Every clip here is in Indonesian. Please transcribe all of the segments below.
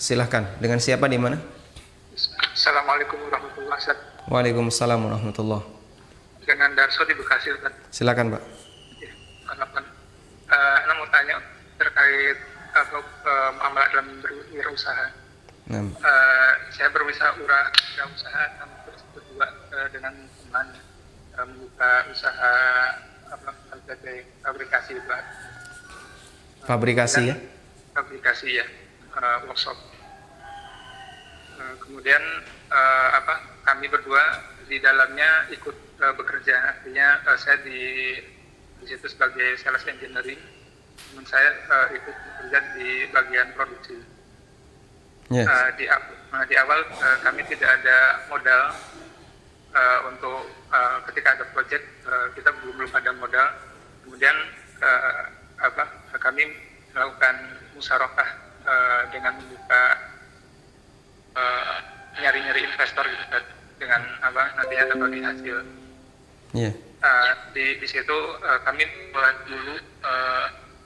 Silahkan. Dengan siapa di mana? Assalamualaikum warahmatullahi wabarakatuh. Waalaikumsalam warahmatullah. Dengan Darso di Bekasi, Ustaz. Silakan, Pak. Ya, harapan. Saya mau tanya terkait muamalah dalam berwirausaha. Nah, Saya berwirausaha terus berdua dengan teman membuka usaha fabrikasi, Pak. fabrikasi ya? Fabrikasi ya, workshop. Kemudian kami berdua di dalamnya ikut bekerja, artinya saya di situ sebagai sales engineering, teman saya ikut bekerja di bagian produksi. Yes. Di awal kami tidak ada modal untuk ketika ada project, kita belum ada modal. Kemudian kami melakukan musyarakah dengan membuka nyari-nyari investor gitu kan, dengan nantinya ada bagi hasil. Yeah. Di situ kami buat dulu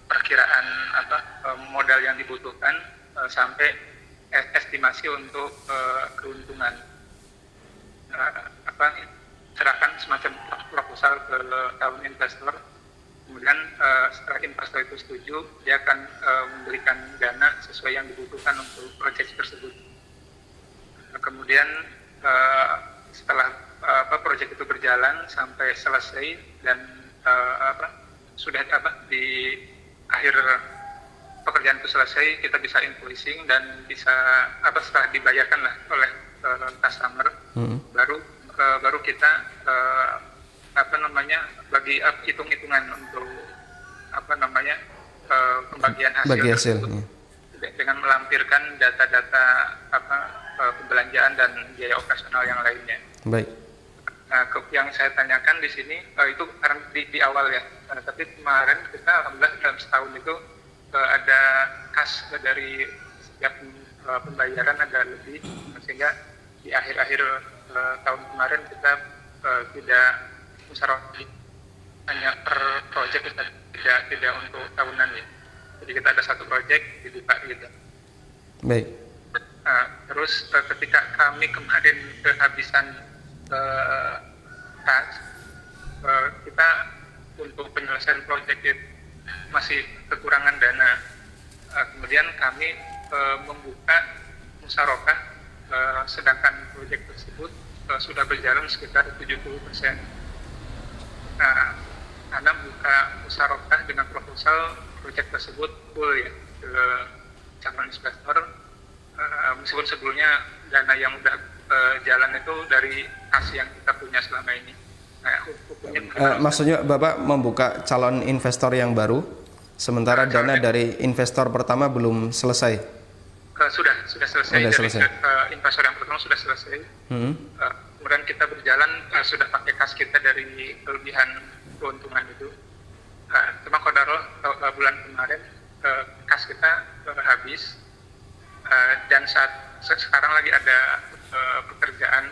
perkiraan modal yang dibutuhkan sampai estimasi untuk keuntungan. Serahkan semacam proposal ke calon investor. Kemudian setelah investor itu setuju, dia akan memberikan dana sesuai yang dibutuhkan untuk proyek tersebut. Kemudian setelah proyek itu berjalan sampai selesai dan sudah di akhir pekerjaan itu selesai, kita bisa invoicing dan bisa setelah dibayarkan lah oleh customer, baru kita bagi hitung-hitungan untuk pembagian hasil. Bagi hasil. Dengan melampirkan data-data pembelanjaan dan biaya operasional yang lainnya. Baik. Yang saya tanyakan di sini itu di awal ya, tapi kemarin kita alhamdulillah dalam setahun itu ada kas dari setiap pembayaran ada lebih, sehingga di akhir-akhir tahun kemarin kita tidak musyawarah hanya per project, tidak untuk tahunan ya. Jadi kita ada satu project dibuka gitu. Baik. Terus ketika kami kemarin kehabisan kas, kita untuk penyelesaian project itu masih kekurangan dana. Kemudian kami membuka musyarakah, sedangkan project tersebut sudah berjalan sekitar 70%. Karena buka musyarakah dengan proposal project tersebut full ya ke calon investor, meskipun sebelumnya dana yang udah jalan itu dari kas yang kita punya selama ini. Maksudnya Bapak membuka calon investor yang baru, sementara dana dari investor pertama belum selesai? Sudah selesai. Investor yang pertama sudah selesai. Kemudian kita berjalan, sudah pakai kas kita dari kelebihan keuntungan itu. Cuma kodarul bulan kemarin kas kita habis, dan sekarang lagi ada pekerjaan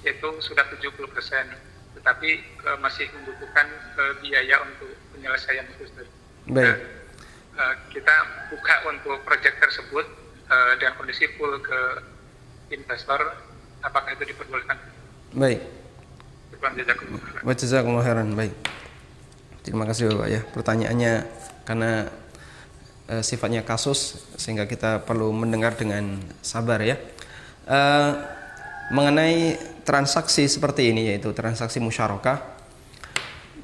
itu sudah 70%, tetapi masih membutuhkan biaya untuk penyelesaian itu. Baik. Kita buka untuk proyek tersebut dengan kondisi full ke investor. Apakah itu diperbolehkan? Baik. Jazakumullah khairan. Baik. Terima kasih Bapak ya. Pertanyaannya karena sifatnya kasus sehingga kita perlu mendengar dengan sabar ya. Mengenai transaksi seperti ini, yaitu transaksi musyarakah,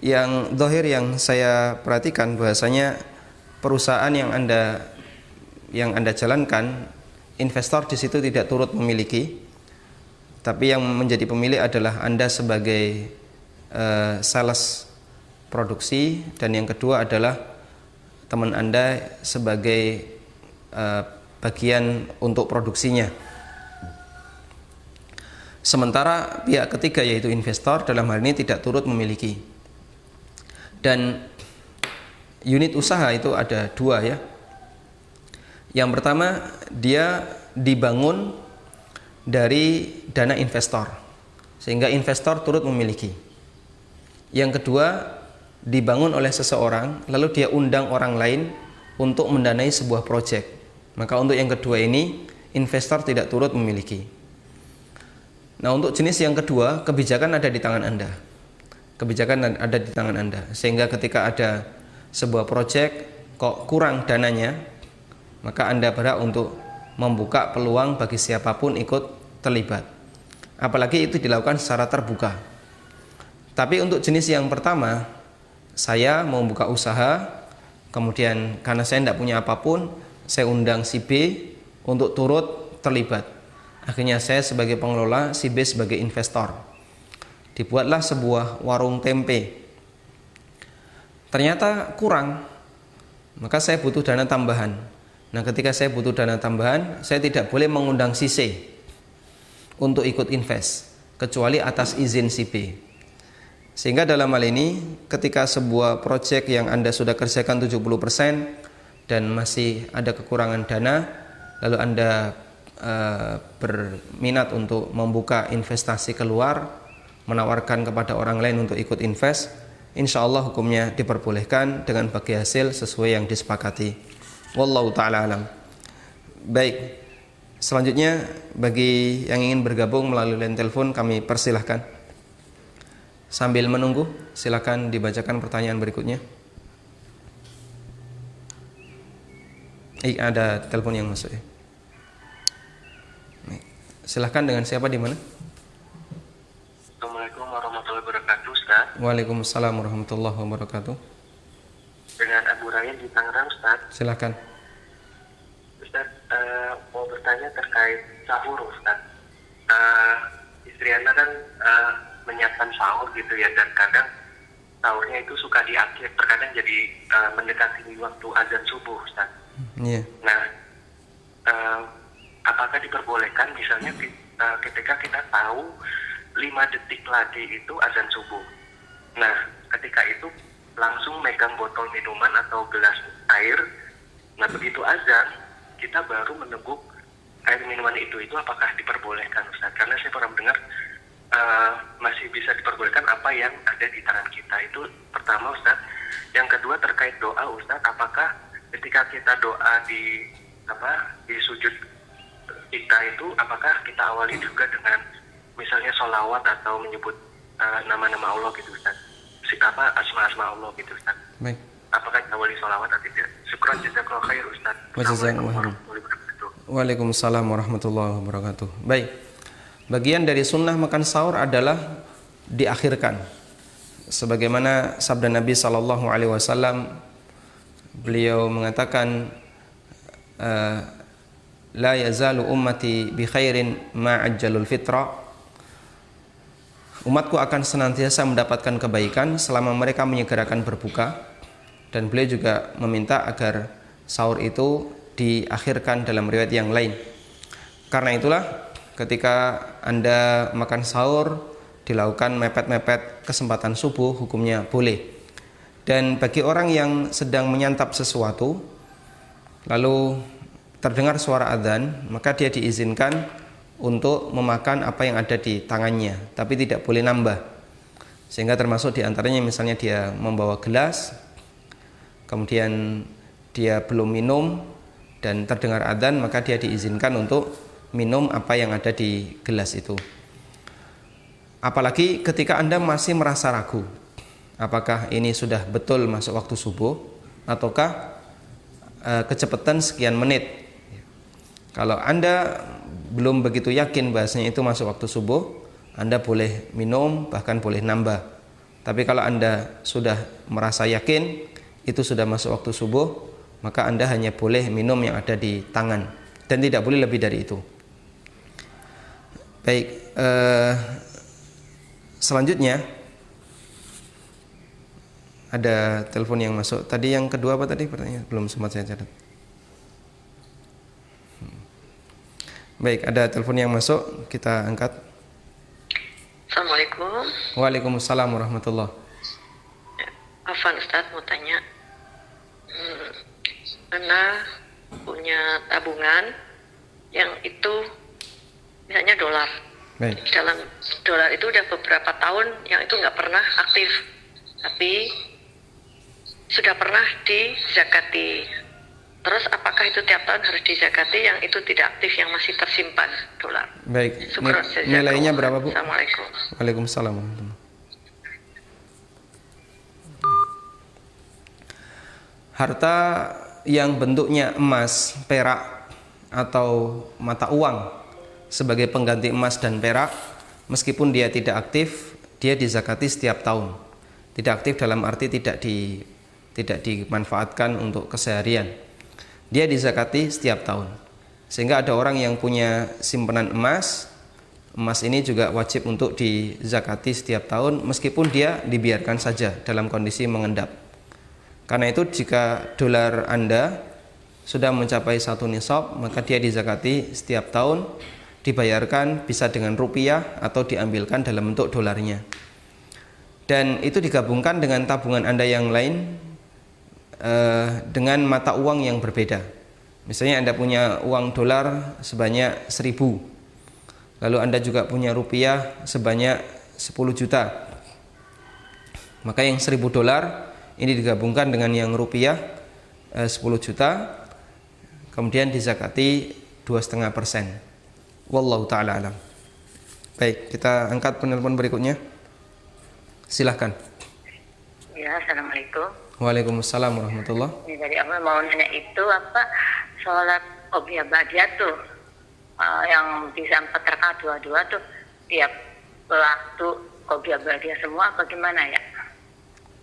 yang zahir yang saya perhatikan bahwasanya perusahaan yang Anda jalankan, investor di situ tidak turut memiliki, tapi yang menjadi pemilik adalah Anda sebagai sales produksi, dan yang kedua adalah teman Anda sebagai bagian untuk produksinya. Sementara pihak ketiga yaitu investor dalam hal ini tidak turut memiliki. Dan unit usaha itu ada dua ya. Yang pertama, dia dibangun dari dana investor sehingga investor turut memiliki. Yang kedua, dibangun oleh seseorang lalu dia undang orang lain untuk mendanai sebuah proyek. Maka untuk yang kedua ini investor tidak turut memiliki. Nah, untuk jenis yang kedua, kebijakan ada di tangan Anda. Kebijakan ada di tangan Anda. Sehingga ketika ada sebuah proyek kok kurang dananya, maka Anda berhak untuk membuka peluang bagi siapapun ikut terlibat. Apalagi itu dilakukan secara terbuka. Tapi untuk jenis yang pertama, saya mau buka usaha, kemudian karena saya tidak punya apapun, saya undang si B untuk turut terlibat. Akhirnya saya sebagai pengelola, si B sebagai investor. Dibuatlah sebuah warung tempe. Ternyata kurang, maka saya butuh dana tambahan. Nah, ketika saya butuh dana tambahan, saya tidak boleh mengundang si C untuk ikut invest, kecuali atas izin si B. Sehingga dalam hal ini, ketika sebuah proyek yang Anda sudah kerjakan 70% dan masih ada kekurangan dana, lalu Anda berminat untuk membuka investasi keluar, menawarkan kepada orang lain untuk ikut invest, insya Allah hukumnya diperbolehkan dengan bagi hasil sesuai yang disepakati. Wallahu ta'ala alam. Baik, selanjutnya bagi yang ingin bergabung melalui line telepon kami persilahkan. Sambil menunggu, silakan dibacakan pertanyaan berikutnya. Ada telepon yang masuk ya. Silahkan, dengan siapa, di mana? Assalamualaikum warahmatullahi wabarakatuh, Ustaz. Waalaikumsalam warahmatullahi wabarakatuh. Dengan Abu Ryan di Tangerang, Ustaz. Silakan. Ustaz, mau bertanya terkait sahur, Ustaz. Istri Anda kan menyiapkan sahur gitu ya, dan kadang sahurnya itu suka di akhir, terkadang jadi mendekati waktu azan subuh, Ustaz. Iya. Nah, apakah diperbolehkan misalnya ketika kita tahu 5 detik lagi itu azan subuh. Nah, ketika itu langsung megang botol minuman atau gelas air. Nah, begitu azan, kita baru meneguk air minuman itu apakah diperbolehkan, Ustaz? Karena saya pernah mendengar masih bisa diperbolehkan apa yang ada di tangan kita. Itu pertama, Ustaz. Yang kedua terkait doa, Ustaz, apakah ketika kita doa di sujud kita itu, apakah kita awali juga dengan misalnya sholawat atau menyebut nama-nama Allah gitu, Ustaz? Asma-asma Allah gitu, Ustaz. Baik. Apakah kita awali sholawat atau tidak? Syukran, jazakallahu khair, Ustaz. Assalamualaikum warahmatullahi wabarakatuh. Waalaikumsalam warahmatullahi wabarakatuh. Baik. Bagian dari sunnah makan sahur adalah diakhirkan. Sebagaimana sabda Nabi SAW, beliau mengatakan, la yazalu ummati bi khairin ma ajjalul fitra. Umatku akan senantiasa mendapatkan kebaikan selama mereka menyegerakan berbuka. Dan beliau juga meminta agar sahur itu diakhirkan dalam riwayat yang lain. Karena itulah ketika Anda makan sahur dilakukan mepet-mepet kesempatan subuh, hukumnya boleh. Dan bagi orang yang sedang menyantap sesuatu lalu terdengar suara adzan, maka dia diizinkan untuk memakan apa yang ada di tangannya, tapi tidak boleh nambah. Sehingga termasuk diantaranya misalnya dia membawa gelas, kemudian dia belum minum dan terdengar adzan, maka dia diizinkan untuk minum apa yang ada di gelas itu. Apalagi ketika Anda masih merasa ragu, apakah ini sudah betul masuk waktu subuh ataukah kecepatan sekian menit. Kalau Anda belum begitu yakin bahasanya itu masuk waktu subuh, Anda boleh minum, bahkan boleh nambah. Tapi kalau Anda sudah merasa yakin itu sudah masuk waktu subuh, maka Anda hanya boleh minum yang ada di tangan dan tidak boleh lebih dari itu. Baik, selanjutnya ada telepon yang masuk. Tadi yang kedua apa tadi pertanyaan? Belum sempat saya catat. Baik, ada telepon yang masuk, kita angkat. Assalamualaikum. Waalaikumsalam warahmatullahi. Afan Ustaz, mau tanya. Ana punya tabungan yang itu misalnya dolar. Baik. Dalam dolar itu udah beberapa tahun yang itu nggak pernah aktif, tapi sudah pernah dizakati. Terus apakah itu tiap tahun harus dizakati yang itu tidak aktif, yang masih tersimpan dolar? Baik. Syukran, Nilainya jazakallah. berapa, Bu? Assalamualaikum. Waalaikumsalam. Harta yang bentuknya emas, perak, atau mata uang sebagai pengganti emas dan perak, meskipun dia tidak aktif, dia dizakati setiap tahun. Tidak aktif dalam arti tidak dimanfaatkan untuk keseharian. Dia dizakati setiap tahun. Sehingga ada orang yang punya simpanan emas, emas ini juga wajib untuk dizakati setiap tahun meskipun dia dibiarkan saja dalam kondisi mengendap. Karena itu jika dolar Anda sudah mencapai 1 nisab, maka dia dizakati setiap tahun, dibayarkan bisa dengan rupiah atau diambilkan dalam bentuk dolarnya. Dan itu digabungkan dengan tabungan Anda yang lain dengan mata uang yang berbeda. Misalnya Anda punya uang dolar sebanyak 1.000, lalu Anda juga punya rupiah sebanyak 10 juta. Maka yang 1.000 dolar ini digabungkan dengan yang rupiah 10 juta, kemudian dizakati 2,5%. Wallahu ta'ala alam. Baik, kita angkat penelpon berikutnya. Silahkan. Ya, assalamualaikum. Waalaikumsalam warahmatullah. Ini dari awal mau nanya itu apa sholat qobliyah ba'diyah tuh yang bisa 4 rakaat 2 tuh tiap waktu qobliyah ba'diyah semua apa gimana ya?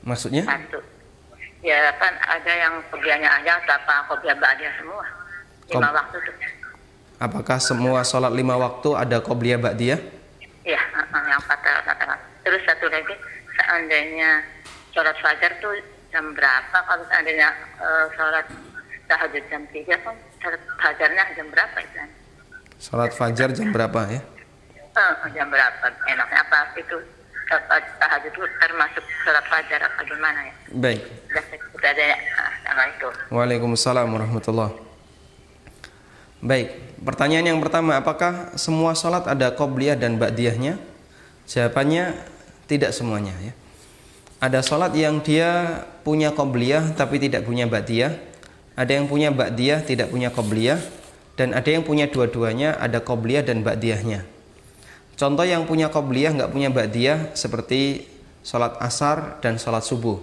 Maksudnya? Satu. Ya kan ada yang qobliyahnya aja apa qobliyah ba'diyah semua 5 waktu tuh. Apakah semua sholat 5 waktu ada qobliyah ba'diyah? Iya, yang 4 rakaat. Terus satu lagi, seandainya sholat fajar tuh jam berapa? Kalau seandainya sholat tahajud jam 3 kan sholat fajarnya jam berapa itu? Sholat fajar jam berapa ya? Jam berapa? Enaknya apa itu? Tahajud itu termasuk sholat fajar apa gimana ya? Baik. Sudah ada ya? Assalamualaikum. Waalaikumsalam warahmatullah. Baik, pertanyaan yang pertama, apakah semua sholat ada qobliyah dan ba'diyahnya? Jawabannya tidak semuanya ya. Ada sholat yang dia punya qobliyah tapi tidak punya ba'diyah, ada yang punya ba'diyah tidak punya qobliyah, dan ada yang punya dua-duanya, ada qobliyah dan ba'diyahnya. Contoh yang punya qobliyah nggak punya ba'diyah seperti sholat asar dan sholat subuh.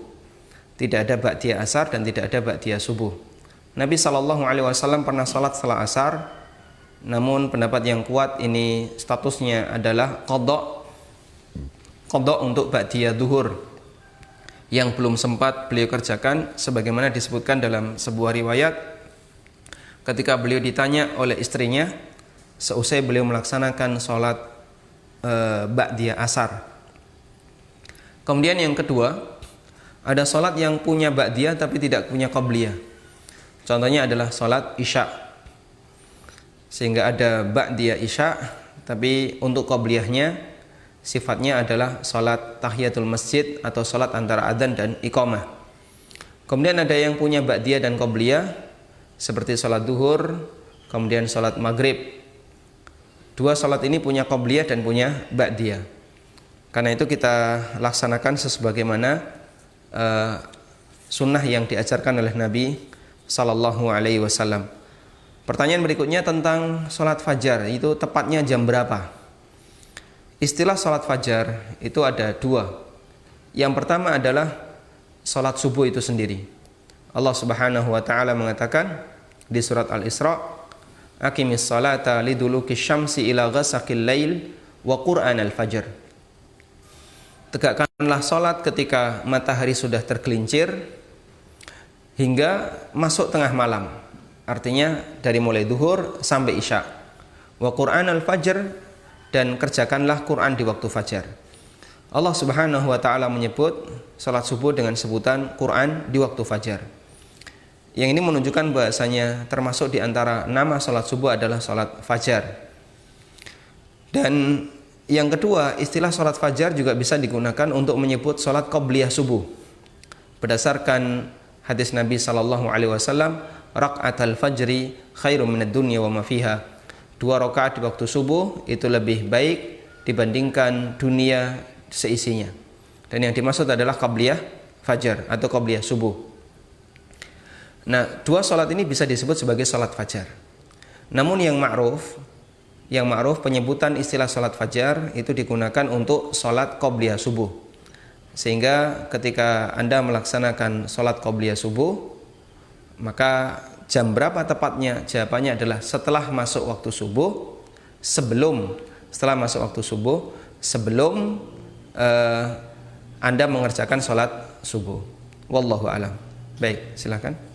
Tidak ada ba'diyah asar dan tidak ada ba'diyah subuh. Nabi SAW pernah sholat setelah asar, namun pendapat yang kuat ini statusnya adalah qadha untuk ba'diyah duhur yang belum sempat beliau kerjakan, sebagaimana disebutkan dalam sebuah riwayat ketika beliau ditanya oleh istrinya seusai beliau melaksanakan sholat ba'diyah asar. Kemudian yang kedua, ada sholat yang punya ba'diyah tapi tidak punya qobliyah. Contohnya adalah sholat isya, sehingga ada ba'diyah isya tapi untuk qobliyahnya sifatnya adalah sholat tahiyatul masjid atau sholat antara adzan dan iqamah. Kemudian ada yang punya ba'diyah dan qobliyah seperti sholat duhur, kemudian sholat maghrib. Dua sholat ini punya qobliyah dan punya ba'diyah. Karena itu kita laksanakan sebagaimana sunnah yang diajarkan oleh Nabi Sallallahu Alaihi Wasallam. Pertanyaan berikutnya tentang sholat fajar, itu tepatnya jam berapa? Istilah sholat fajar itu ada dua. Yang pertama adalah sholat subuh itu sendiri. Allah Subhanahu Wa Taala mengatakan di surat Al-Isra, "Aqimis salata liduluki syamsi ila ghasaqil lail wa Qur'an al-fajr." Tegakkanlah sholat ketika matahari sudah tergelincir hingga masuk tengah malam, artinya dari mulai duhur sampai isya. Wa Qur'an al-fajr, dan kerjakanlah Quran di waktu fajar. Allah Subhanahu Wa Taala menyebut salat subuh dengan sebutan Quran di waktu fajar. Yang ini menunjukkan bahasanya termasuk di antara nama salat subuh adalah salat fajar. Dan yang kedua, istilah salat fajar juga bisa digunakan untuk menyebut salat qobliyah subuh. Berdasarkan hadis Nabi Sallallahu Alaihi Wasallam, rakaatul fajri khairum minad dunya wa ma fiha. 2 rakaat di waktu subuh itu lebih baik dibandingkan dunia seisinya. Dan yang dimaksud adalah qobliyah fajar atau qobliyah subuh. Nah, dua sholat ini bisa disebut sebagai sholat fajar. Namun yang ma'ruf penyebutan istilah sholat fajar itu digunakan untuk sholat qobliyah subuh. Sehingga ketika Anda melaksanakan sholat qobliyah subuh, maka jam berapa tepatnya? Jawabannya adalah setelah masuk waktu subuh, sebelum Anda mengerjakan sholat subuh. Wallahu alam. Baik, silakan.